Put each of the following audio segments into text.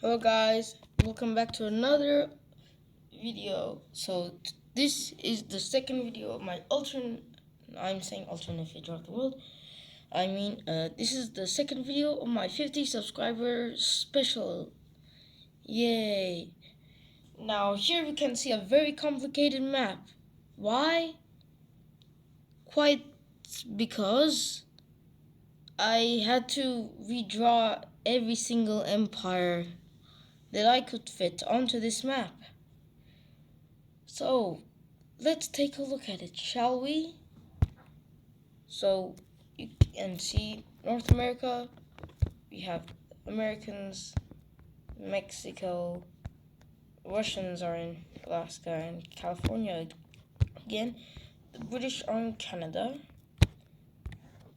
Hello guys, welcome back to another video. So this is the second video of my alternate video of the world. This is the second video of my 50 subscriber special. Yay. Now here we can see a very complicated map. Why? Quite because I had to redraw every single empire that I could fit onto this map. So, let's take a look at it, shall we? So, you can see North America, we have Americans, Mexico, Russians are in Alaska and California again, the British are in Canada,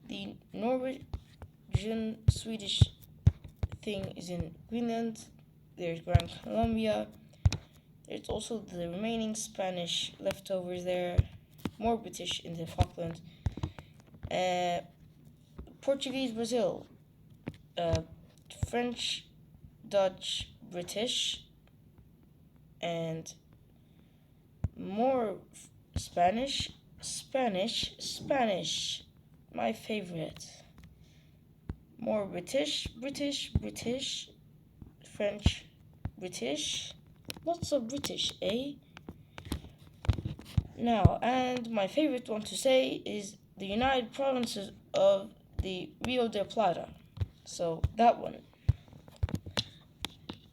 the Norwegian, Swedish thing is in Greenland, there's Grand Colombia, there's also the remaining Spanish leftovers there, more British in the Falklands, Portuguese, Brazil, French, Dutch, British, and more Spanish, my favorite. More British, French, British, lots of British, eh? Now, and my favorite one to say is the United Provinces of the Rio de Plata. So, that one.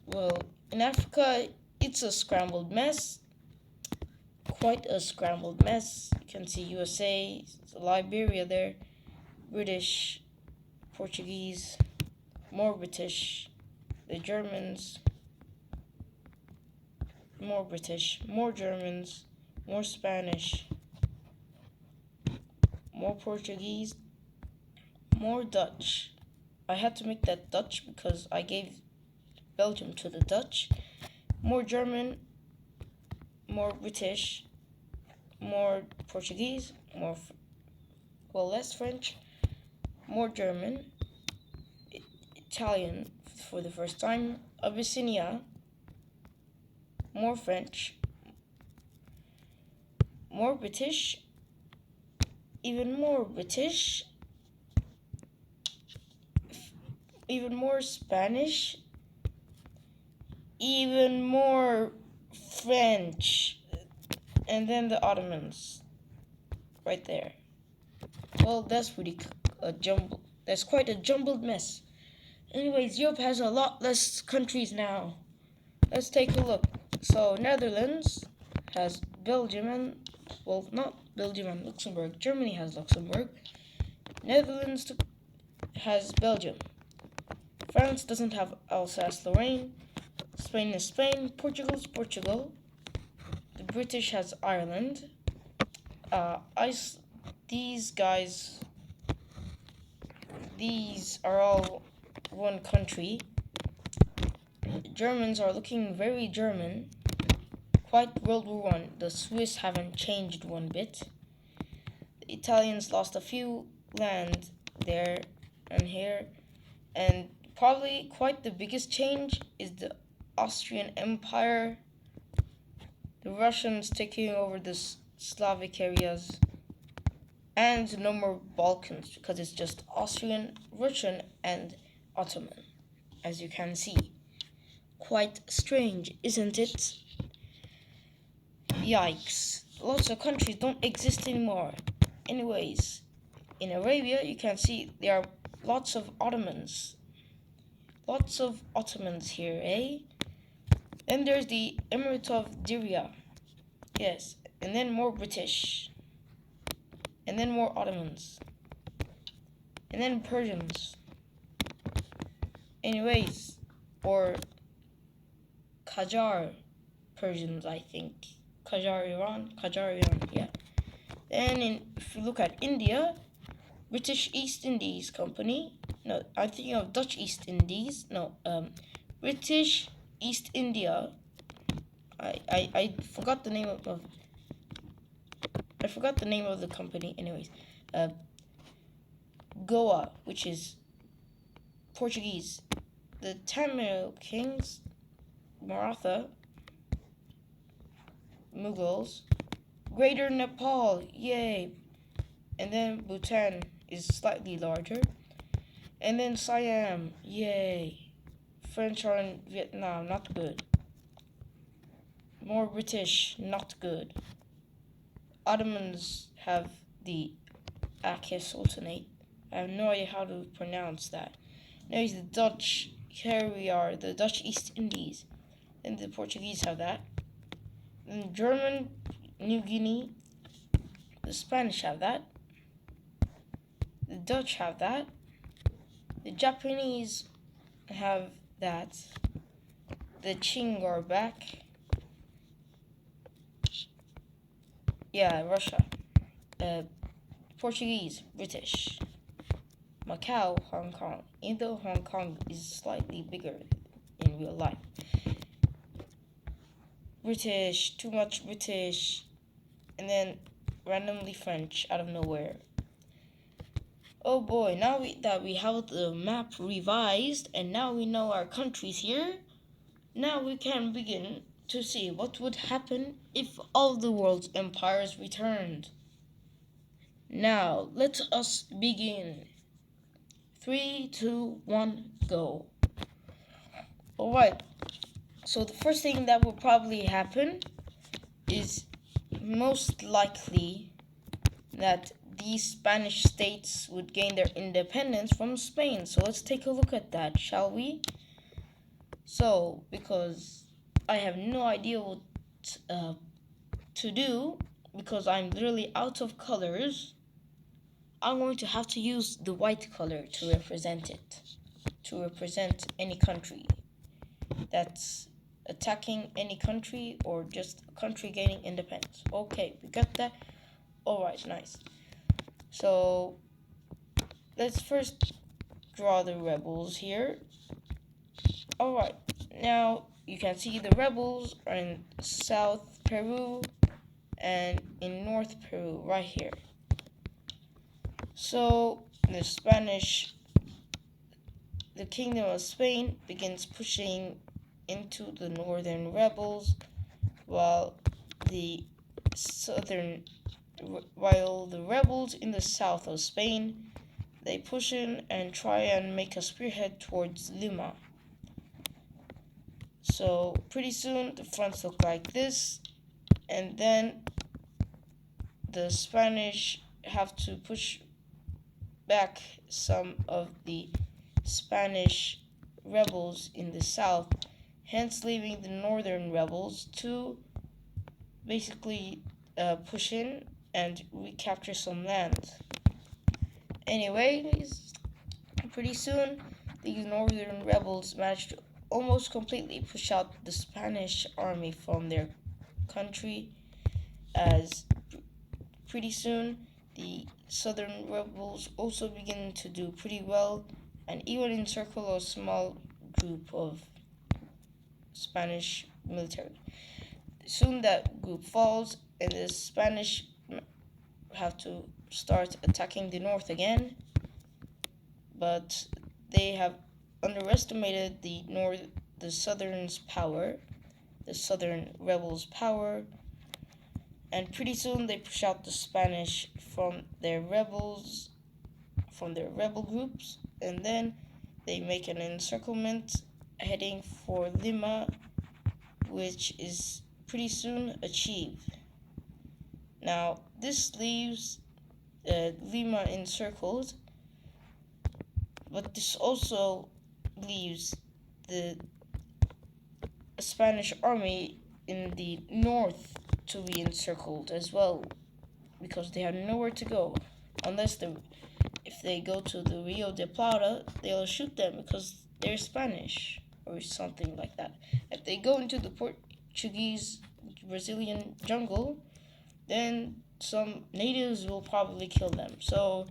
Well, in Africa, it's a scrambled mess. Quite a scrambled mess. You can see USA, Liberia there, British, Portuguese, more British, the Germans, more British, more Germans, more Spanish, more Portuguese, more Dutch. I had to make that Dutch because I gave Belgium to the Dutch. More German, more British, more Portuguese, less French, more German, Italian for the first time, Abyssinia, more French, more British, even more British, even more Spanish, even more French, and then the Ottomans, right there. Well, that's that's quite a jumbled mess. Anyways, Europe has a lot less countries now. Let's take a look. So, Netherlands has Belgium and, not Belgium and Luxembourg. Germany has Luxembourg. Netherlands has Belgium. France doesn't have Alsace-Lorraine. Spain is Spain. Portugal is Portugal. The British has Ireland. These are all one country. The Germans are looking very German. Quite World War I. The Swiss haven't changed one bit. The Italians lost a few land there and here. And probably quite the biggest change is the Austrian Empire. The Russians taking over the Slavic areas. And no more Balkans because it's just Austrian, Russian, and Ottoman, as you can see. Quite strange, isn't it? Yikes. Lots of countries don't exist anymore. Anyways, in Arabia, you can see there are lots of Ottomans. Lots of Ottomans here, eh? Then there's the Emirate of Diriyah. Yes, and then more British. And then more Ottomans. And then Persians. Anyways, or Qajar Persians, I think. Qajar Iran, yeah. Then if you look at India, British East Indies Company. No, I'm thinking of Dutch East Indies. No, British East India. I forgot the name of I forgot the name of the company. Anyways, Goa, which is Portuguese, the Tamil kings, Maratha, Mughals, Greater Nepal, yay! And then Bhutan is slightly larger. And then Siam, yay! French are in Vietnam, not good. More British, not good. Ottomans have the Aceh Sultanate. I have no idea how to pronounce that. Anyways, the Dutch, here we are, the Dutch East Indies. And the Portuguese have that. And German, New Guinea. The Spanish have that. The Dutch have that. The Japanese have that. The Qing are back. Yeah, Russia. Portuguese, British. Macau, Hong Kong. Even though Hong Kong is slightly bigger in real life. British, too much British. And then randomly French out of nowhere. Oh boy, now that we have the map revised and now we know our countries here, now we can begin to see what would happen if all the world's empires returned. Now, let us begin. 3, 2, 1, go. Alright, so the first thing that will probably happen is most likely that these Spanish states would gain their independence from Spain. So let's take a look at that, shall we? So, because I have no idea what to do, because I'm literally out of colors, I'm going to have to use the white color to represent it, to represent any country that's attacking any country or just a country gaining independence. Okay, we got that. Alright, nice. So, let's first draw the rebels here. Alright, now you can see the rebels are in South Peru and in North Peru, right here. So, the Kingdom of Spain begins pushing into the northern rebels, while the rebels in the south of Spain, they push in and try and make a spearhead towards Lima. So pretty soon the fronts look like this, and then the Spanish have to push back some of the Spanish rebels in the south, hence leaving the northern rebels to basically push in and recapture some land. Anyways, pretty soon these northern rebels managed to almost completely push out the Spanish army from their country, as pretty soon the southern rebels also begin to do pretty well and even encircle a small group of Spanish military. Soon that group falls and the Spanish have to start attacking the north again, but they have underestimated the southern rebels' power, and pretty soon they push out the Spanish from their rebel groups, and then they make an encirclement heading for Lima, which is pretty soon achieved. Now, this leaves Lima encircled, but this also leaves the Spanish army in the north to be encircled as well, because they have nowhere to go. If they go to the Rio de Plata, they'll shoot them because they're Spanish or something like that. If they go into the Portuguese Brazilian jungle, then some natives will probably kill them. So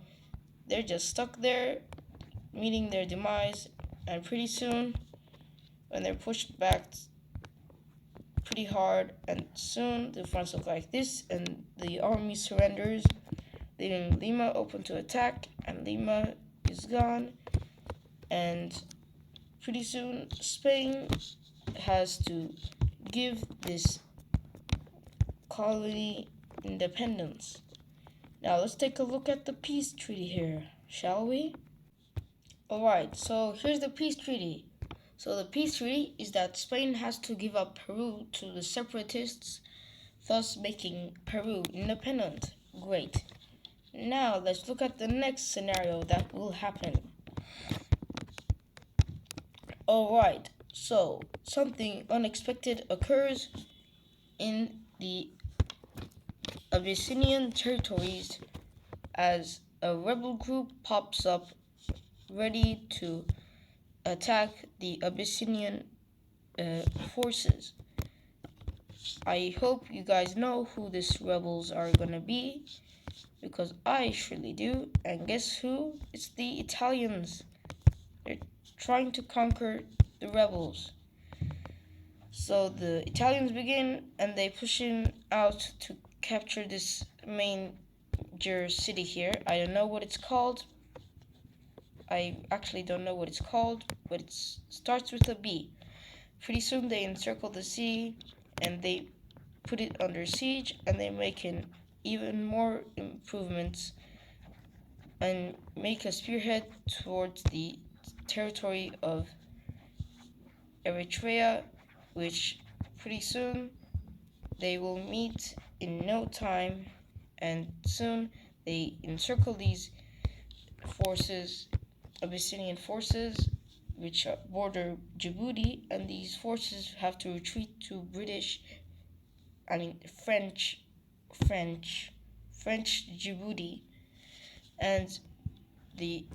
they're just stuck there, meeting their demise, and pretty soon, when they're pushed back pretty hard, and soon the fronts look like this, and the army surrenders, leaving Lima open to attack, and Lima is gone, and pretty soon Spain has to give this colony independence. Now let's take a look at the peace treaty here, shall we? Alright, so here's the peace treaty. So the peace treaty is that Spain has to give up Peru to the separatists, thus making Peru independent. Great. Now let's look at the next scenario that will happen. Alright, so something unexpected occurs in the Abyssinian territories as a rebel group pops up ready to attack the Abyssinian forces. I hope you guys know who these rebels are gonna be, because I surely do. And guess who? It's the Italians. They're trying to conquer the rebels. So the Italians begin, and they push in out to capture this major city here. I don't know what it's called. I actually don't know what it's called, but it starts with a B. Pretty soon they encircle the city, and they put it under siege, and they make even more improvements and make a spearhead towards the territory of Eritrea, which pretty soon they will meet in no time, and soon they encircle these forces, Abyssinian forces, which border Djibouti, and these forces have to retreat to French Djibouti, and the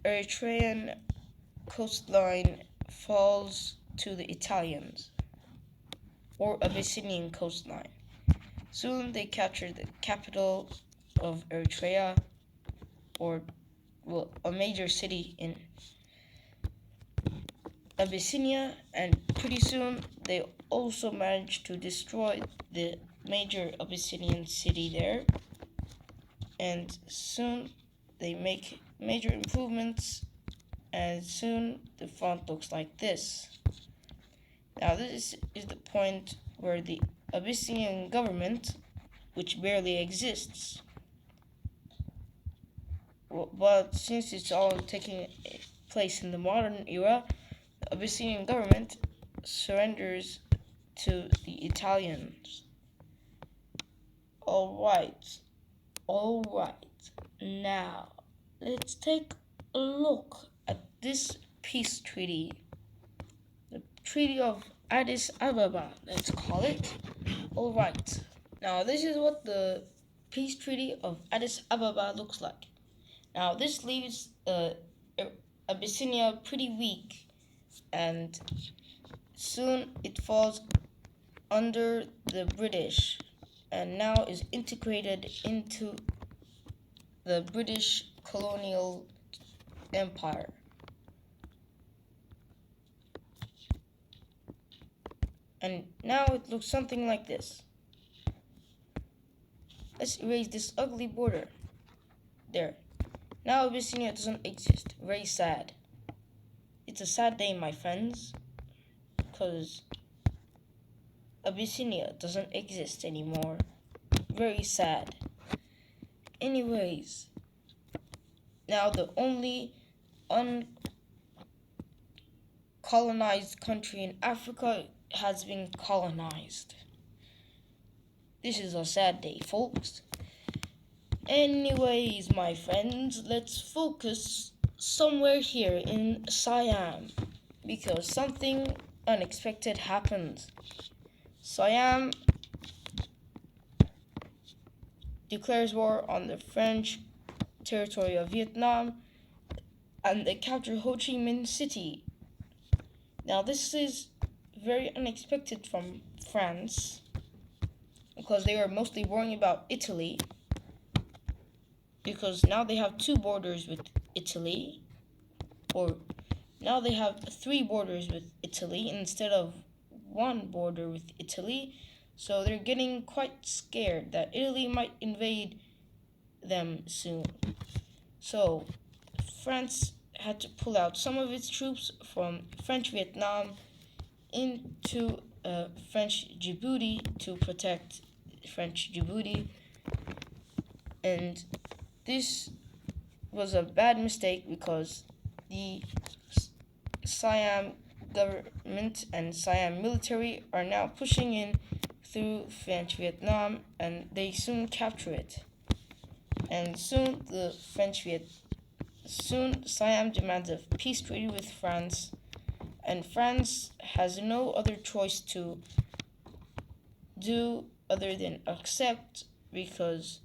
Eritrean coastline falls to the Italians, or Abyssinian coastline. Soon they capture the capital of Eritrea, or a major city in Abyssinia, and pretty soon they also manage to destroy the major Abyssinian city there, and soon they make major improvements, and soon the font looks like this. Now this is the point where the Abyssinian government, which barely exists, but since it's all taking place in the modern era, the Abyssinian government surrenders to the Italians. Alright. Now, let's take a look at this peace treaty. The Treaty of Addis Ababa, let's call it. Alright. Now, this is what the peace treaty of Addis Ababa looks like. Now, this leaves Abyssinia pretty weak, and soon it falls under the British, and now is integrated into the British colonial empire. And now it looks something like this. Let's erase this ugly border. There. Now Abyssinia doesn't exist. Very sad. It's a sad day, my friends, because Abyssinia doesn't exist anymore. Very sad. Anyways, now the only uncolonized country in Africa has been colonized. This is a sad day, folks. Anyways, my friends, let's focus somewhere here in Siam, because something unexpected happened. Siam declares war on the French territory of Vietnam, and they capture Ho Chi Minh City. Now this is very unexpected from France, because they were mostly worrying about Italy, because now they have two borders with Italy, or now they have three borders with Italy instead of one border with Italy. So they're getting quite scared that Italy might invade them soon. So France had to pull out some of its troops from French Vietnam into French Djibouti to protect French Djibouti, and this was a bad mistake because the Siam government and Siam military are now pushing in through French Vietnam, and they soon capture it. And soon Siam demands a peace treaty with France, and France has no other choice to do other than accept, because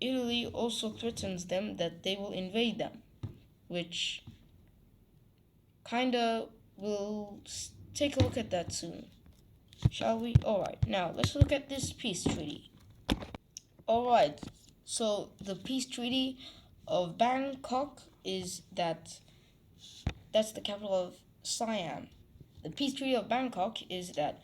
Italy also threatens them that they will invade them, which kinda we'll take a look at that soon. Shall we? Alright, now let's look at this peace treaty. Alright, so the peace treaty of Bangkok that's the capital of Siam. The peace treaty of Bangkok is that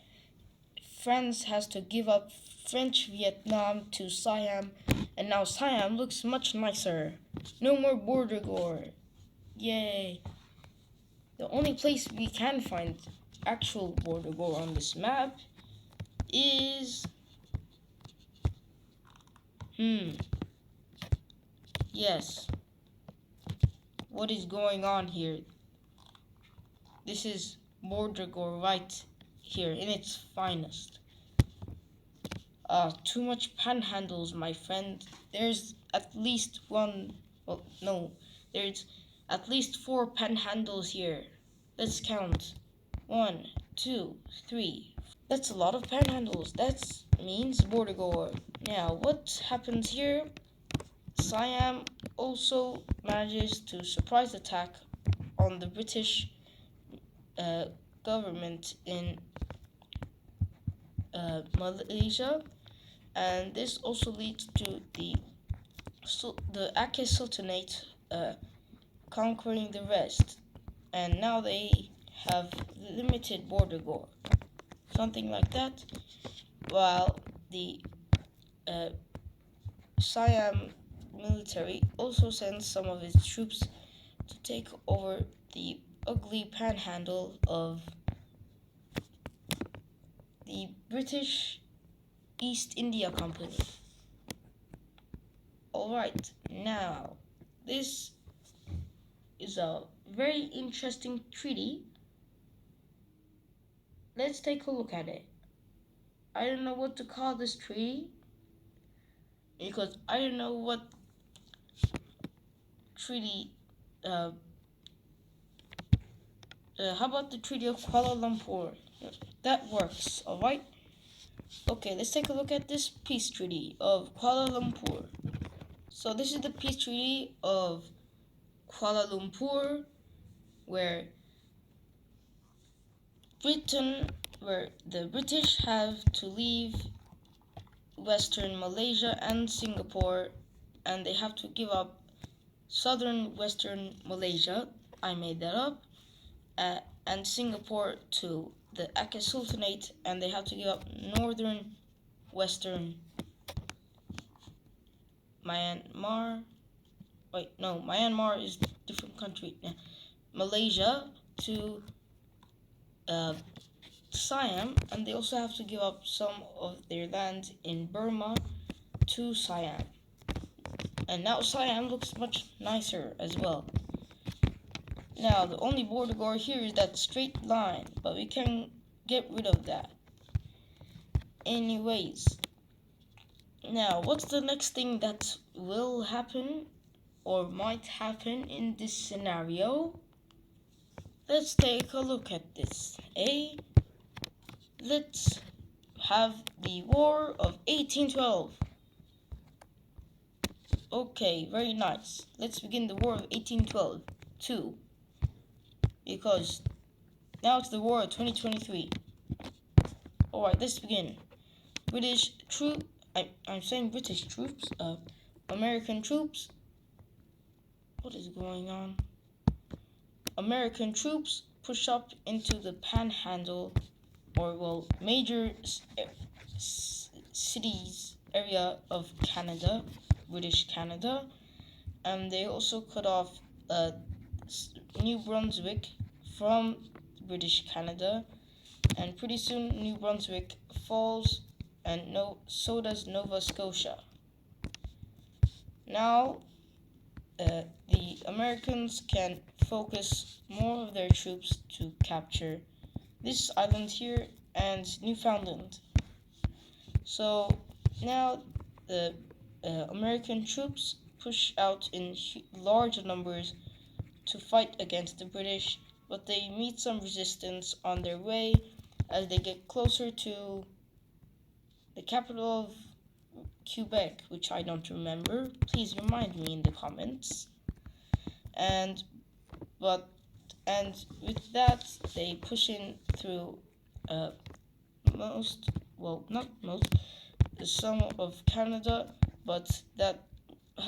France has to give up French Vietnam to Siam, and now Siam looks much nicer. No more border gore. Yay. The only place we can find actual border gore on this map is... Yes. What is going on here? This is border gore right here in its finest. Too much panhandles, my friend. There's at least there's at least 4 panhandles here. Let's count. 1, 2, 3. That's a lot of panhandles. That means border gore. Now, what happens here? Siam also manages to surprise attack on the British government in Malaysia, and this also leads to the Aceh Sultanate conquering the rest, and now they have limited border gore, something like that, while the Siam military also sends some of its troops to take over the ugly panhandle of the British East India Company. Alright, now this is a very interesting treaty. Let's take a look at it. I don't know what to call this treaty, because I don't know what treaty. How about the Treaty of Kuala Lumpur? That works, alright? Okay, let's take a look at this peace treaty of Kuala Lumpur. So this is the peace treaty of Kuala Lumpur, where the British have to leave Western Malaysia and Singapore, and they have to give up Southern Western Malaysia, I made that up, and Singapore to the Aceh Sultanate, and they have to give up Northern Western Myanmar. Wait, no, Myanmar is a different country. Malaysia to Siam, and they also have to give up some of their land in Burma to Siam. And now Siam looks much nicer as well. Now, the only border gore here is that straight line, but we can get rid of that. Anyways, now, what's the next thing that will happen or might happen in this scenario? Let's take a look at this, Let's have the War of 1812. Okay, very nice. Let's begin the War of 1812, too. Because now it's the War of 2023. Alright, let's begin. I'm saying British troops, American troops. What is going on? American troops push up into the panhandle, or major cities area of Canada, British Canada, and they also cut off uh, New Brunswick from British Canada, and pretty soon New Brunswick falls, and so does Nova Scotia. Now, the Americans can focus more of their troops to capture this island here and Newfoundland. So now the American troops push out in large numbers to fight against the British, but they meet some resistance on their way as they get closer to the capital of Quebec, which I don't remember. Please remind me in the comments. And with that, they push in through some of Canada, but that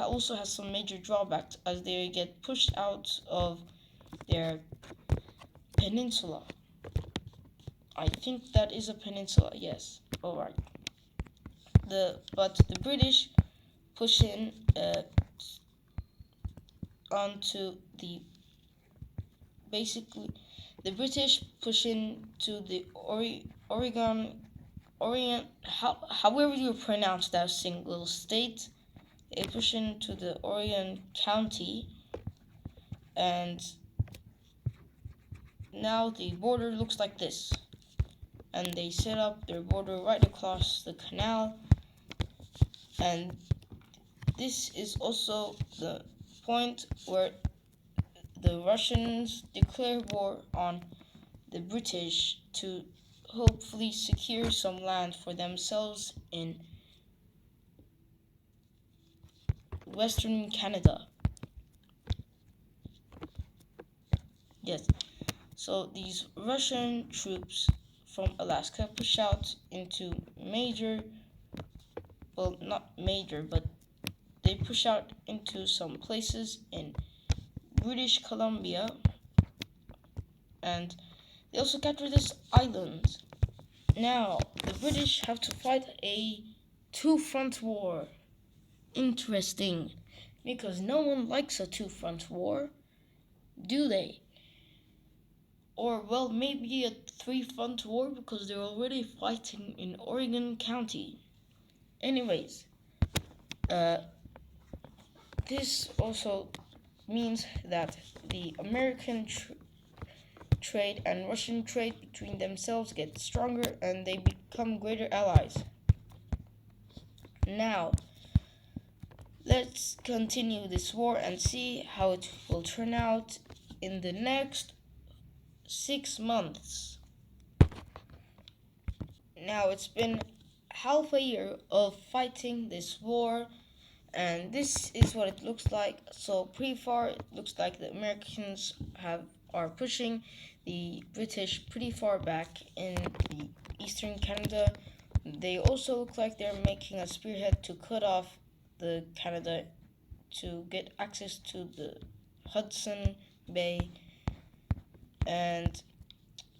also has some major drawbacks as they get pushed out of their peninsula. I think that is a peninsula, yes. Alright. But the British push in onto the the British push into the however you pronounce that single state. They push into the Oregon County, and now the border looks like this. And they set up their border right across the canal, and this is also the point where the Russians declare war on the British to hopefully secure some land for themselves in Western Canada. Yes, so these Russian troops from Alaska push out into not major, but they push out into some places in British Columbia, and they also capture this island. Now, the British have to fight a two-front war. Interesting, because no one likes a two-front war, do they? Or, well, maybe a three-front war because they're already fighting in Oregon County. Anyways, this also means that the American trade and Russian trade between themselves get stronger and they become greater allies. Now, let's continue this war and see how it will turn out in the next 6 months. Now, it's been half a year of fighting this war, and this is what it looks like. So pretty far, it looks like the Americans are pushing the British pretty far back in the eastern Canada. They also look like they're making a spearhead to cut off the Canada to get access to the Hudson Bay, and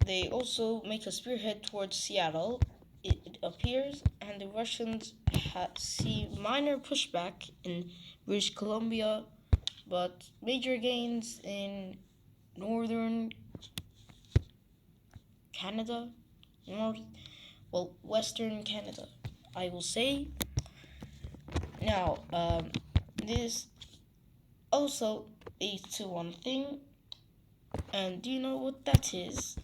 they also make a spearhead towards Seattle, it appears, and the Russians see minor pushback in British Columbia, but major gains in northern Canada, western Canada, I will say. Now, this also leads to one thing, and do you know what that is?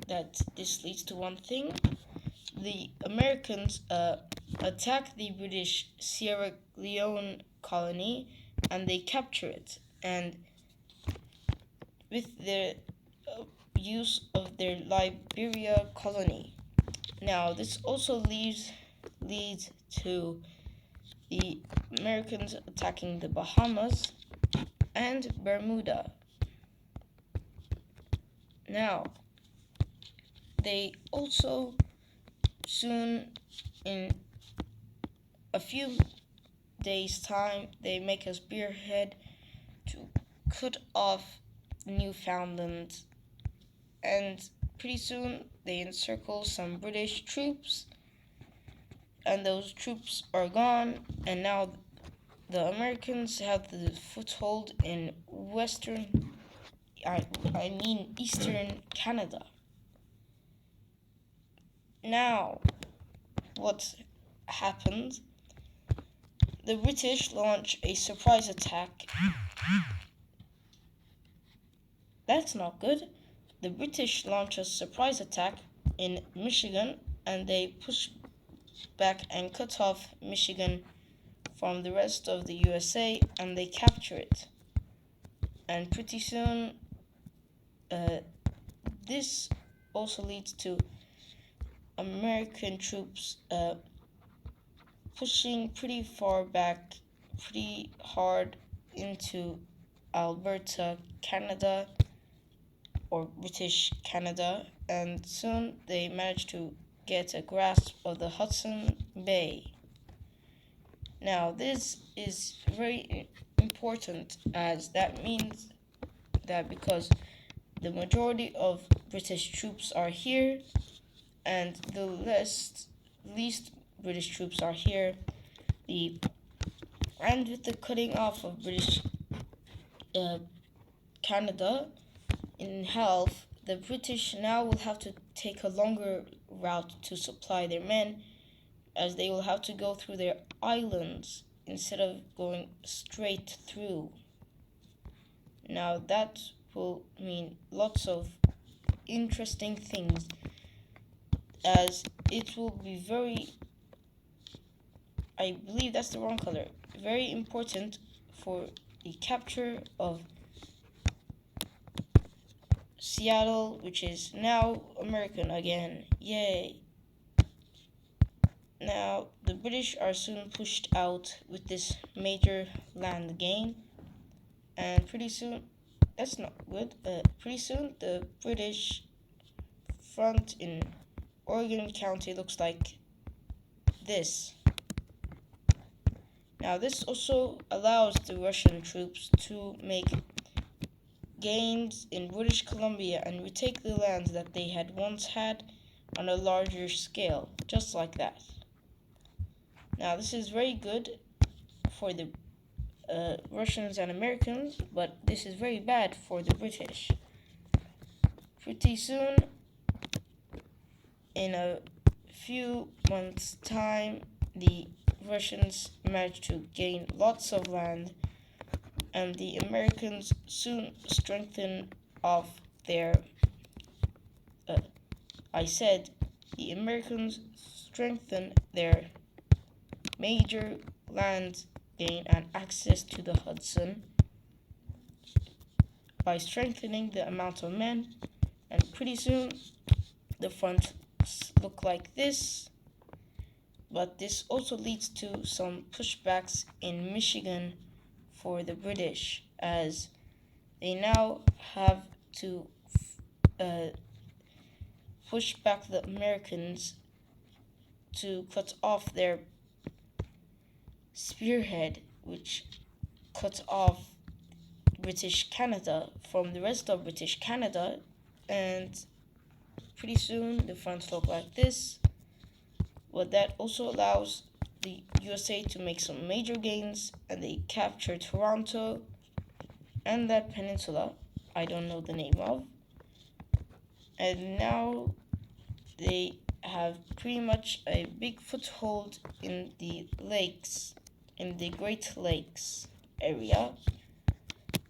That this leads to one thing. The Americans attack the British Sierra Leone colony, and they capture it, and with the use of their Liberia colony. Now, this also leads to the Americans attacking the Bahamas and Bermuda. Now, they also soon, in a few days' time, they make a spearhead to cut off Newfoundland, and pretty soon they encircle some British troops, and those troops are gone, and now the Americans have the foothold in eastern Canada. Now, what happened? The British launched a surprise attack. That's not good. The British launched a surprise attack in Michigan, and they pushed back and cut off Michigan from the rest of the USA, and they captured it. And pretty soon, this also leads to American troops pushing pretty far back, pretty hard into Alberta, Canada, or British Canada, and soon they managed to get a grasp of the Hudson Bay. Now, this is very important, as that means that because the majority of British troops are here and the least British troops are here, and with the cutting off of British Canada in half, the British now will have to take a longer route to supply their men, as they will have to go through their islands instead of going straight through. Now that will mean lots of interesting things, as it will be I believe that's the wrong color, very important for the capture of Seattle, which is now American again. Yay! Now, the British are soon pushed out with this major land gain, and pretty soon, that's not good, pretty soon the British front in Oregon County looks like this. Now, this also allows the Russian troops to make gains in British Columbia and retake the lands that they had once had on a larger scale, just like that. Now, this is very good for the Russians and Americans, but this is very bad for the British. Pretty soon, in a few months' time, the Russians managed to gain lots of land, and the Americans soon strengthen off their the Americans strengthen their major land gain and access to the Hudson by strengthening the amount of men, and pretty soon the fronts look like this. But this also leads to some pushbacks in Michigan for the British, as they now have to push back the Americans to cut off their spearhead, which cut off British Canada from the rest of British Canada, and pretty soon the fronts look like this. But that also allows the USA to make some major gains, and they capture Toronto and that peninsula I don't know the name of, and now they have pretty much a big foothold in the lakes, in the Great Lakes area,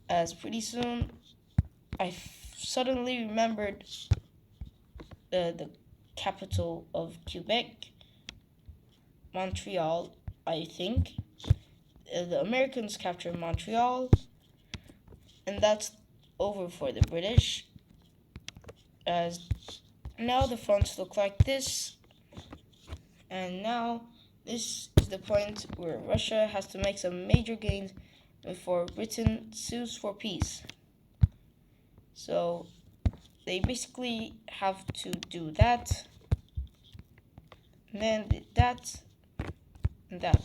as pretty soon I suddenly remembered the capital of Quebec, Montreal, I think. The Americans captured Montreal, and that's over for the British, as now the fronts look like this, and now this is the point where Russia has to make some major gains before Britain sues for peace. So they basically have to do that, and then that, and that.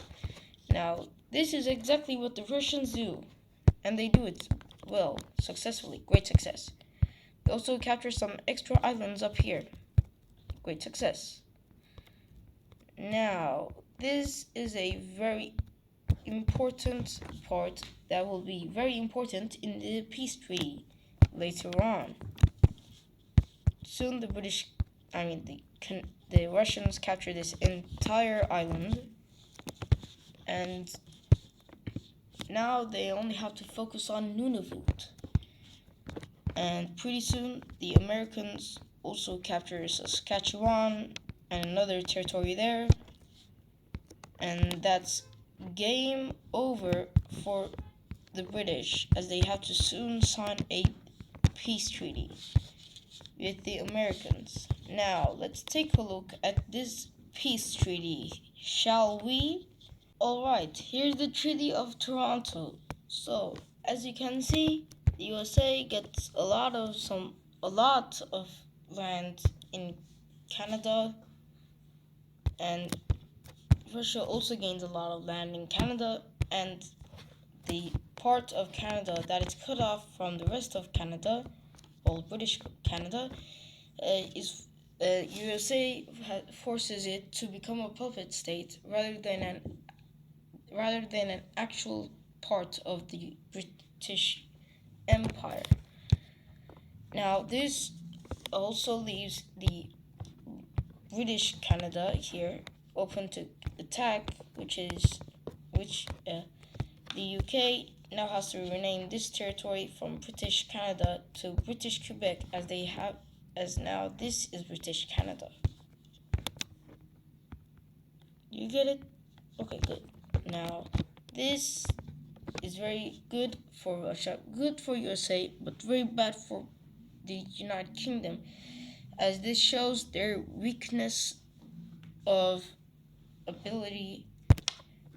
Now, this is exactly what the Russians do, and they do it well, successfully, great success. They also capture some extra islands up here, great success. Now, this is a very important part that will be very important in the peace treaty later on. Soon the Russians capture this entire island, and now they only have to focus on Nunavut. And pretty soon, the Americans also capture Saskatchewan and another territory there, and that's game over for the British, as they have to soon sign a peace treaty with the Americans. Now, let's take a look at this peace treaty, shall we? Alright, here's the Treaty of Toronto. So, as you can see, the USA gets a lot of land in Canada, and Russia also gains a lot of land in Canada, and the part of Canada that is cut off from the rest of Canada, well, British Canada, is USA forces it to become a puppet state rather than an actual part of the British Empire. Now, this also leaves the British Canada here open to attack, which the UK now has to rename this territory from British Canada to British Quebec, as now this is British Canada. You get it? Okay, good. Now, this is very good for Russia, good for USA, but very bad for the United Kingdom, as this shows their weakness of ability,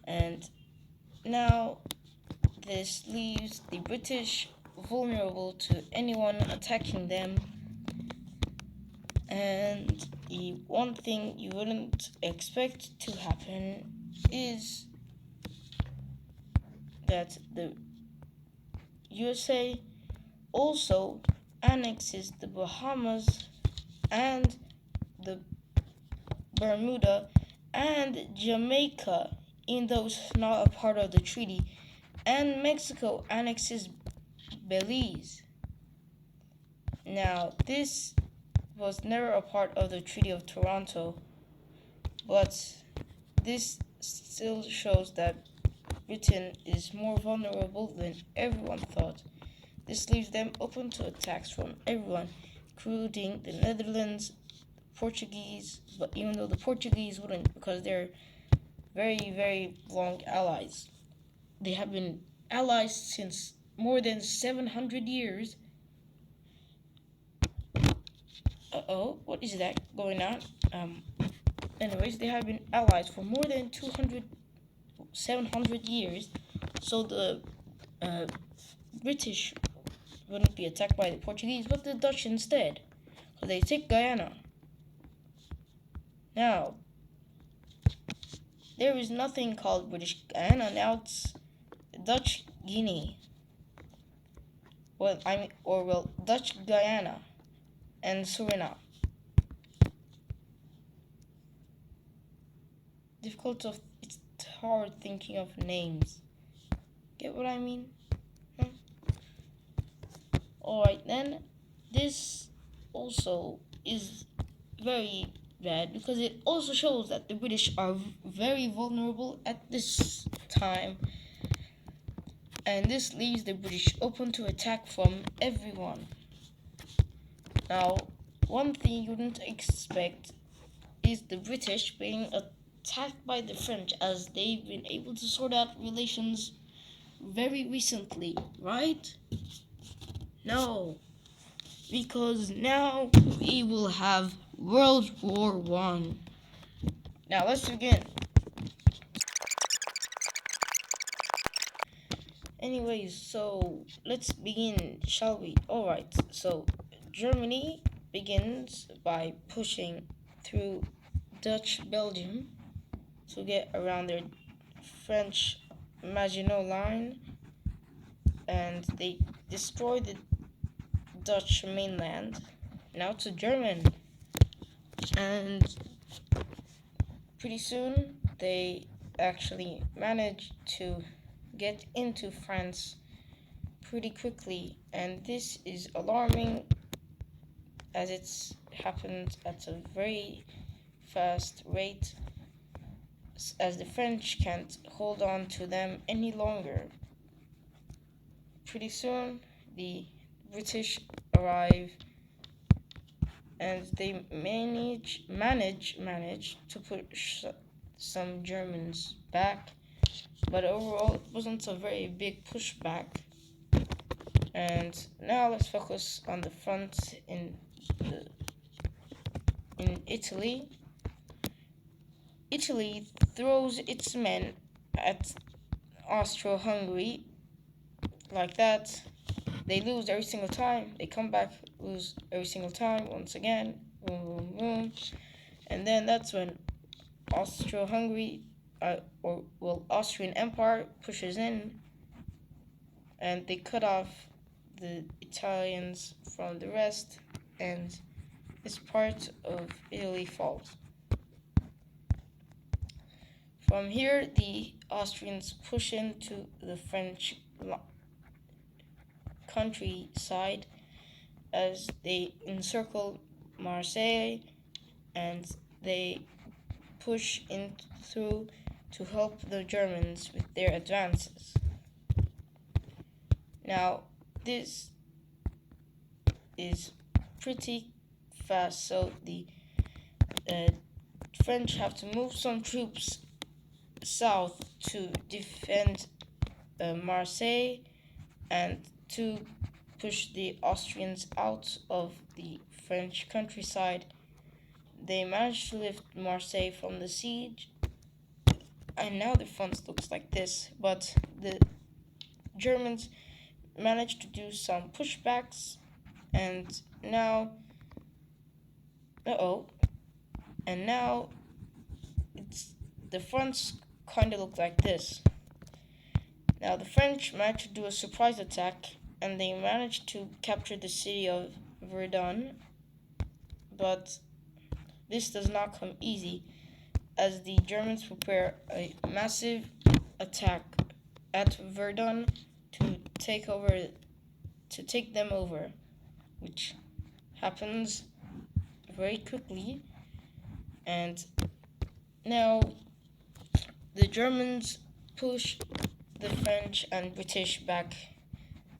and now this leaves the British vulnerable to anyone attacking them. And the one thing you wouldn't expect to happen is that the USA also annexes the Bahamas and the Bermuda and Jamaica, in those not a part of the treaty, and Mexico annexes Belize. Now, this was never a part of the Treaty of Toronto, but this still shows that Britain is more vulnerable than everyone thought. This leaves them open to attacks from everyone, including the Netherlands, Portuguese, but even though the Portuguese wouldn't, because they're very, very long allies. They have been allies since more than 700 years. What is that going on? Anyways, they have been allies for more than 700 years, so the British wouldn't be attacked by the Portuguese, but the Dutch instead. So they take Guyana. Now, there is nothing called British Guyana, now it's Dutch Guinea. Dutch Guyana and Suriname. It's hard thinking of names. Get what I mean? Huh? Alright then, this also is very bad because it also shows that the British are very vulnerable at this time, and this leaves the British open to attack from everyone. Now, one thing you wouldn't expect is the British being attacked by the French, as they've been able to sort out relations very recently, right? No, because now we will have World War I. Now let's begin. Anyways, so let's begin, shall we? Alright, so Germany begins by pushing through Dutch Belgium to get around their French Maginot Line, and they destroy the Dutch mainland. Now to German, and pretty soon they actually managed to get into France pretty quickly, and this is alarming as it's happened at a very fast rate, as the French can't hold on to them any longer. Pretty soon, the British arrive, and they manage to push some Germans back, but overall it wasn't a very big pushback. And now let's focus on the front in Italy. Italy throws its men at Austro-Hungary like that. They lose every single time. They come back, lose every single time. Once again, boom, boom, boom. And then that's when Austro-Hungary, Austrian Empire pushes in, and they cut off the Italians from the rest, and this part of Italy falls. From here, the Austrians push into the French countryside as they encircle Marseille, and they push in through to help the Germans with their advances. Now, this is pretty fast, so the French have to move some troops south to defend Marseille and to push the Austrians out of the French countryside. They managed to lift Marseille from the siege, and now the front looks like this, but the Germans managed to do some pushbacks, and now it's the fronts kind of look like this. Now the French managed to do a surprise attack, and they managed to capture the city of Verdun, but this does not come easy, as the Germans prepare a massive attack at Verdun to take them over, which happens very quickly. And now the Germans push the French and British back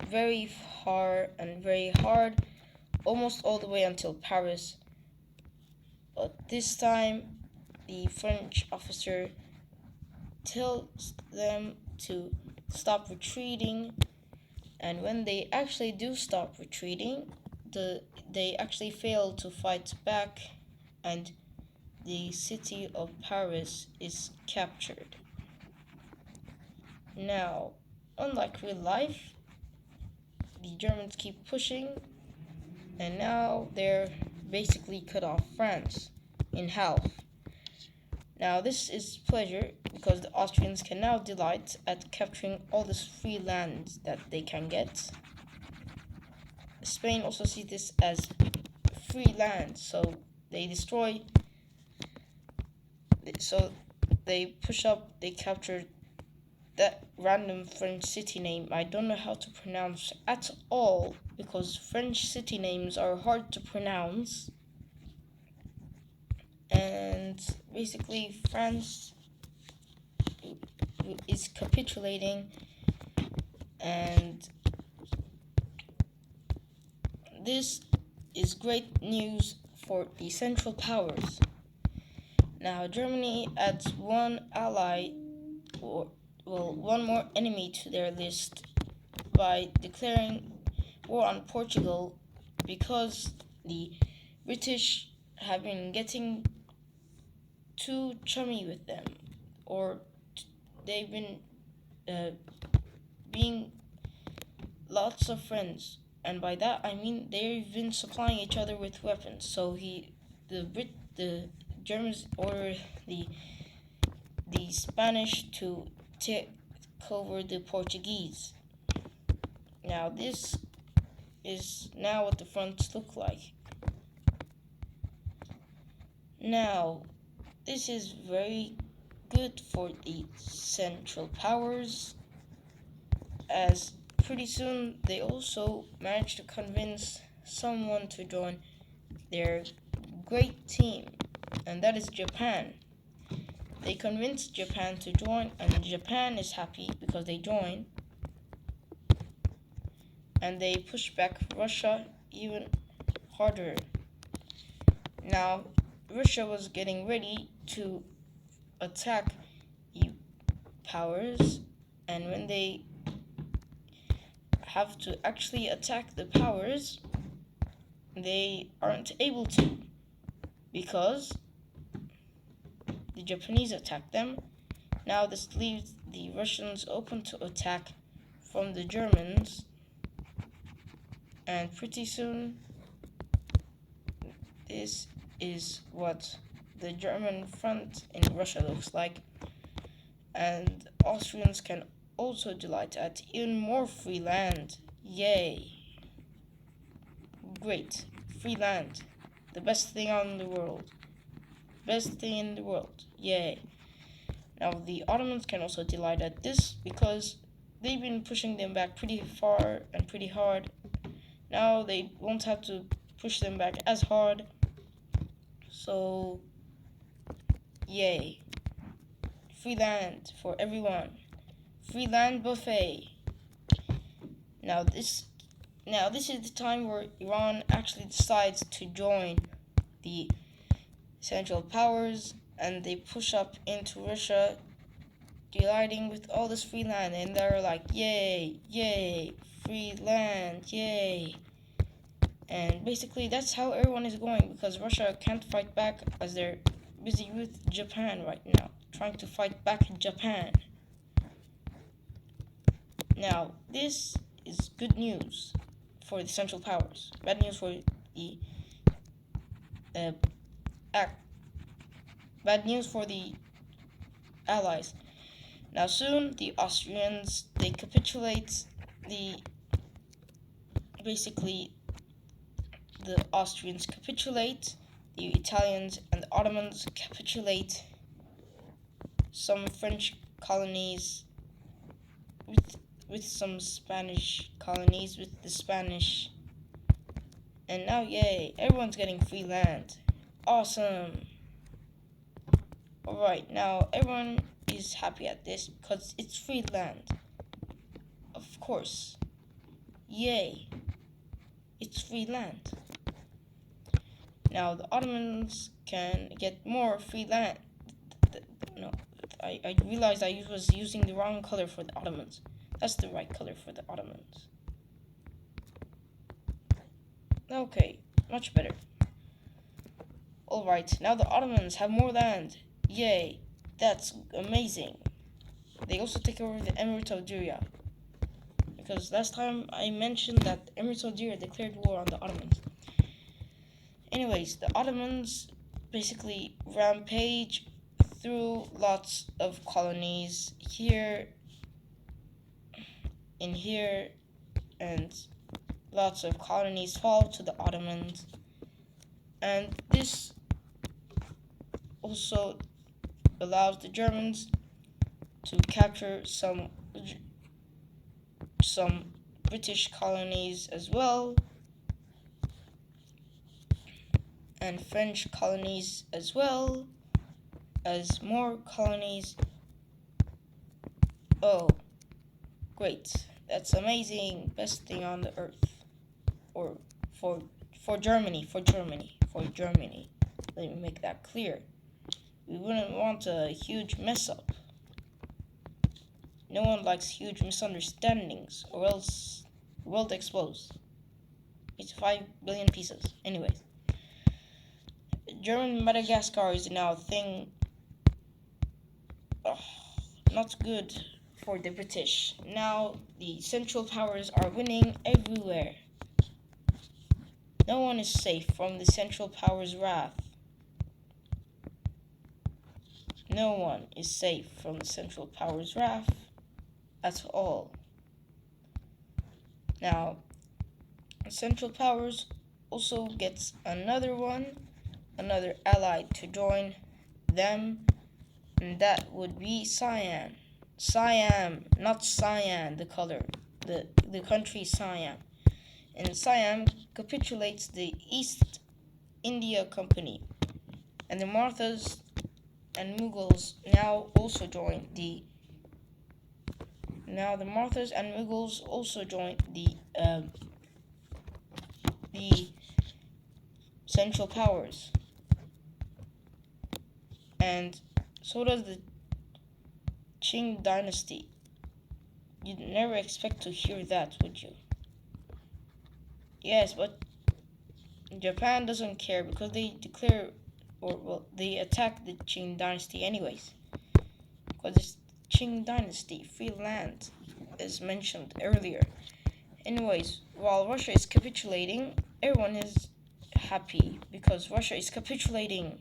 very far and very hard, almost all the way until Paris. But this time, the French officer tells them to stop retreating, and when they actually do stop retreating, they actually fail to fight back, and the city of Paris is captured. Now, unlike real life, the Germans keep pushing, and now they're basically cut off France in half. Now this is pleasure, because the Austrians can now delight at capturing all this free land that they can get. Spain also sees this as free land, so they push up, they capture that random French city name I don't know how to pronounce at all, because French city names are hard to pronounce. And basically France is capitulating, and this is great news for the Central Powers. Now Germany adds one more enemy to their list by declaring war on Portugal, because the British have been getting too chummy with them, or they've been being lots of friends, and by that I mean they've been supplying each other with weapons. So the Germans order the Spanish to take over the Portuguese. Now this is now what the fronts look like. Now this is very good for the Central Powers, as pretty soon they also managed to convince someone to join their great team, and that is Japan. They convinced Japan to join, and Japan is happy because they joined, and they pushed back Russia even harder. Now, Russia was getting ready to attack the powers, and when they have to actually attack the powers, they aren't able to, because the Japanese attacked them. Now this leaves the Russians open to attack from the Germans, and pretty soon this is what the German front in Russia looks like, and Austrians can also delight at even more free land. Yay! Great, free land, the best thing in the world. Best thing in the world. Yay. Now the Ottomans can also delight at this because they've been pushing them back pretty far and pretty hard. Now they won't have to push them back as hard. So, yay. Free land for everyone. Free land buffet. Now this is the time where Iran actually decides to join the Central Powers, and they push up into Russia, delighting with all this free land, and they're like, yay, yay, free land, yay. And basically that's how everyone is going, because Russia can't fight back as they're busy with Japan right now, trying to fight back Japan. Now, this is good news for the Central Powers, bad news for the bad news for the Allies. Now soon the Austrians, they capitulate, basically the Austrians capitulate, the Italians and the Ottomans capitulate, some French colonies with some Spanish colonies with the Spanish, and now yay, everyone's getting free land. Awesome. Alright, now everyone is happy at this because it's free land. Of course. Yay. It's free land. Now the Ottomans can get more free land. No, I realized I was using the wrong color for the Ottomans. That's the right color for the Ottomans. Okay, much better. Alright, now the Ottomans have more land. Yay, that's amazing. They also take over the Emirate of Diriyah, because last time I mentioned that the Emirate of Diriyah declared war on the Ottomans. Anyways, the Ottomans basically rampage through lots of colonies here, in here, and lots of colonies fall to the Ottomans, and this also allows the Germans to capture some British colonies as well, and French colonies as well as more colonies. Oh, great. That's amazing. Best thing on the earth. Or for Germany. Let me make that clear. We wouldn't want a huge mess up. No one likes huge misunderstandings, or else the world explodes. It's 5 billion pieces. Anyways, German Madagascar is now a thing. Not good for the British. Now the Central Powers are winning everywhere. No one is safe from the Central Powers' wrath. No one is safe from the Central Powers' wrath at all. Now, the Central Powers also gets another ally to join them, and that would be Siam. Siam, not Cyan, the color. The country Siam. And Siam capitulates the East India Company, and the Marthas and Mughals now also join the. Now the Marthas and Mughals also join the Central Powers, and so does the Qing Dynasty. You'd never expect to hear that, would you? Yes, but Japan doesn't care because they declare, they attack the Qing Dynasty anyways. Because it's Qing Dynasty, free land, as mentioned earlier. Anyways, while Russia is capitulating, everyone is happy because Russia is capitulating.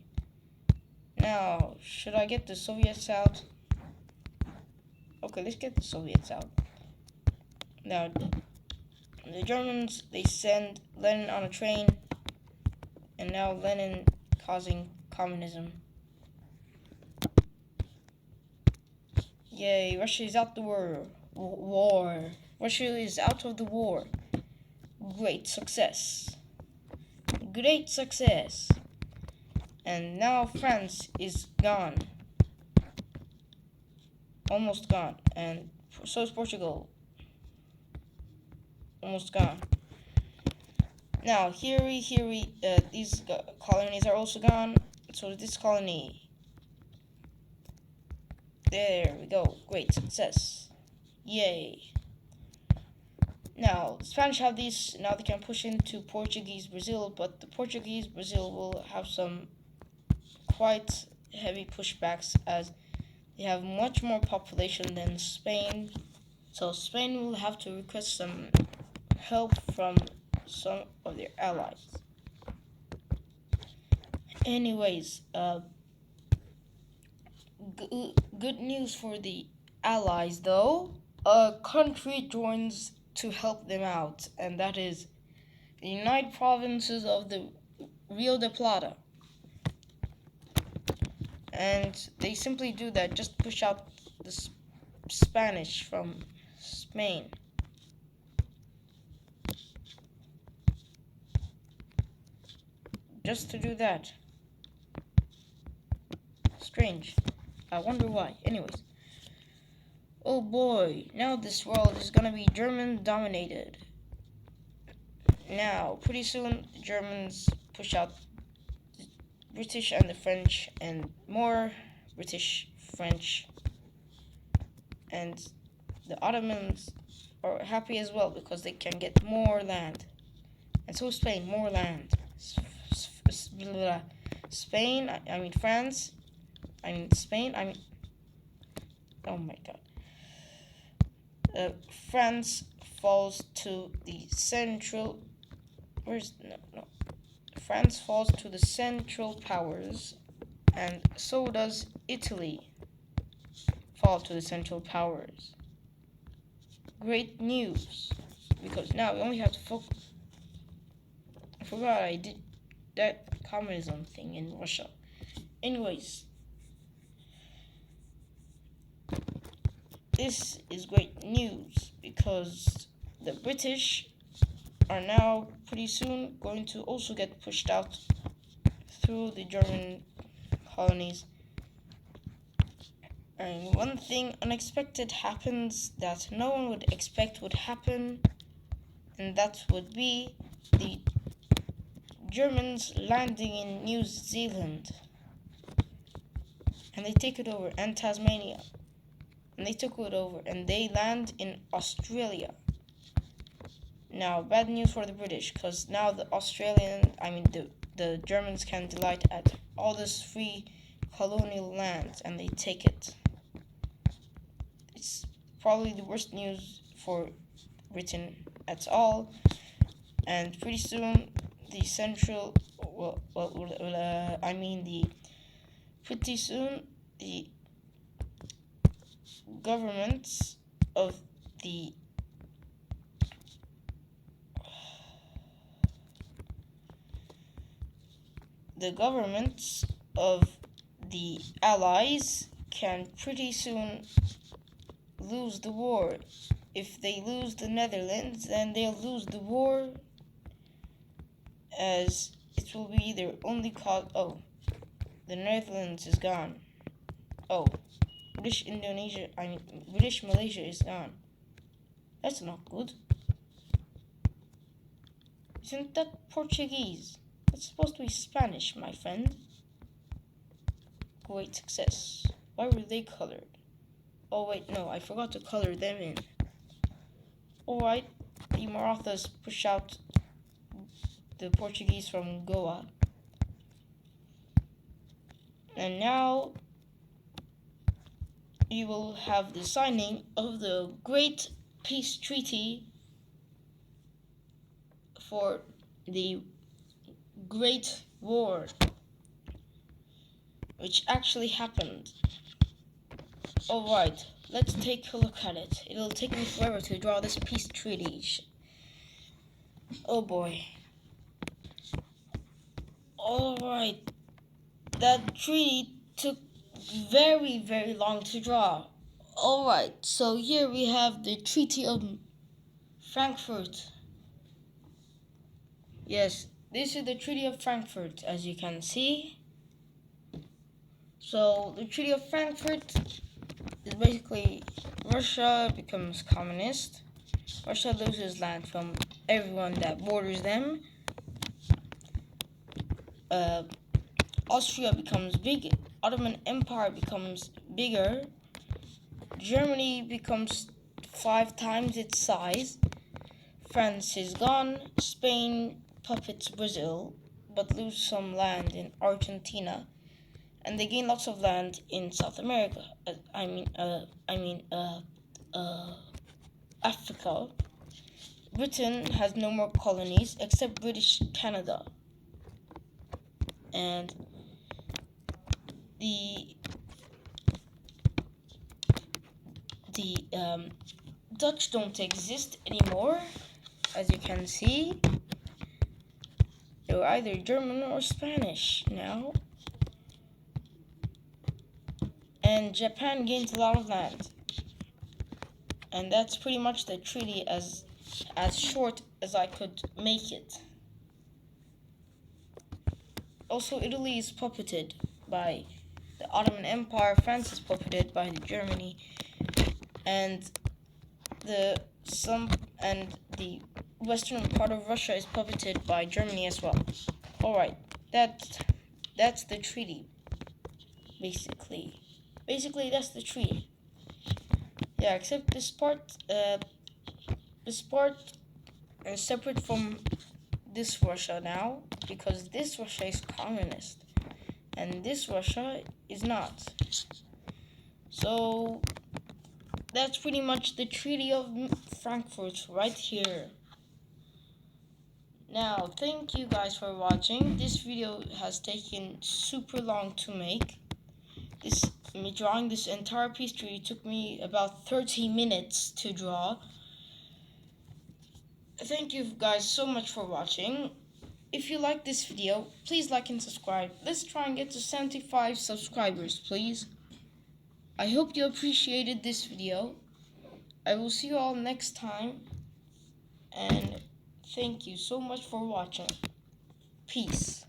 Now, should I get the Soviets out? Okay, let's get the Soviets out. Now, the Germans, they send Lenin on a train, and now Lenin causing communism. Yay, Russia is out the war. Russia is out of the war. Great success. Great success. And now France is gone. Almost gone. And so is Portugal. Almost gone. Now, here these colonies are also gone. So this colony. There we go. Great success. Yay. Now, the Spanish have these. Now they can push into Portuguese Brazil, but the Portuguese Brazil will have some quite heavy pushbacks as they have much more population than Spain. So Spain will have to request some help from some of their allies. Anyways, good news for the allies though. A country joins to help them out, and that is the United Provinces of the Rio de Plata. And they simply do that, just push out the Spanish from Spain. Just to do that. Strange. I wonder why. Anyways. Oh boy, now this world is gonna be German dominated. Now, pretty soon, the Germans push out the British and the French, and more British, French, and the Ottomans are happy as well because they can get more land. And so Spain, more land. Spain, I mean France, I mean Spain, I mean, oh my god. France falls to the central. France falls to the Central Powers, and so does Italy fall to the Central Powers. Great news, because now we only have to focus. I forgot I did that communism thing in Russia. Anyways, this is great news because the British are now pretty soon going to also get pushed out through the German colonies. And one thing unexpected happens that no one would expect would happen, and that would be the Germans landing in New Zealand. And they take it over, and Tasmania. And they took it over, and they land in Australia. Now, bad news for the British, because now the Germans can delight at all this free colonial land, and they take it. It's probably the worst news for Britain at all, and pretty soon pretty soon the governments of the Allies can pretty soon lose the war. If they lose the Netherlands, then they'll lose the war, as it will be their only cause. Oh, the Netherlands is gone. Oh, British Malaysia is gone. That's not good. Isn't that Portuguese? That's supposed to be Spanish, my friend. Great success. Why were they colored? Oh wait, no, I forgot to color them in. Alright, the Marathas push out the Portuguese from Goa. And now you will have the signing of the Great Peace Treaty for the Great War, which actually happened. Alright, let's take a look at it. It'll take me forever to draw this peace treaty. Oh boy. Alright, that treaty took very, very long to draw. Alright, so here we have the Treaty of Frankfurt. Yes, this is the Treaty of Frankfurt, as you can see. So, the Treaty of Frankfurt is basically Russia becomes communist. Russia loses land from everyone that borders them. Austria becomes big. Ottoman Empire becomes bigger. Germany becomes 5 times its size. France is gone. Spain puppets Brazil, but lose some land in Argentina, and they gain lots of land in South America. Africa. Britain has no more colonies except British Canada, and the Dutch don't exist anymore, as you can see. They're either German or Spanish now. And Japan gains a lot of land. And that's pretty much the treaty as short as I could make it. Also, Italy is puppeted by the Ottoman Empire. France is puppeted by Germany, and the western part of Russia is puppeted by Germany as well. Alright, that's the treaty. Basically that's the treaty. Yeah, except this part is separate from this Russia now, because this Russia is communist and this Russia is not. So that's pretty much the Treaty of Frankfurt right here. Now, thank you guys for watching. This video has taken super long to make. Drawing this entire peace treaty took me about 30 minutes to draw. Thank you guys so much for watching. If you like this video, please like and subscribe. Let's try and get to 75 subscribers, please. I hope you appreciated this video. I will see you all next time, and thank you so much for watching. Peace.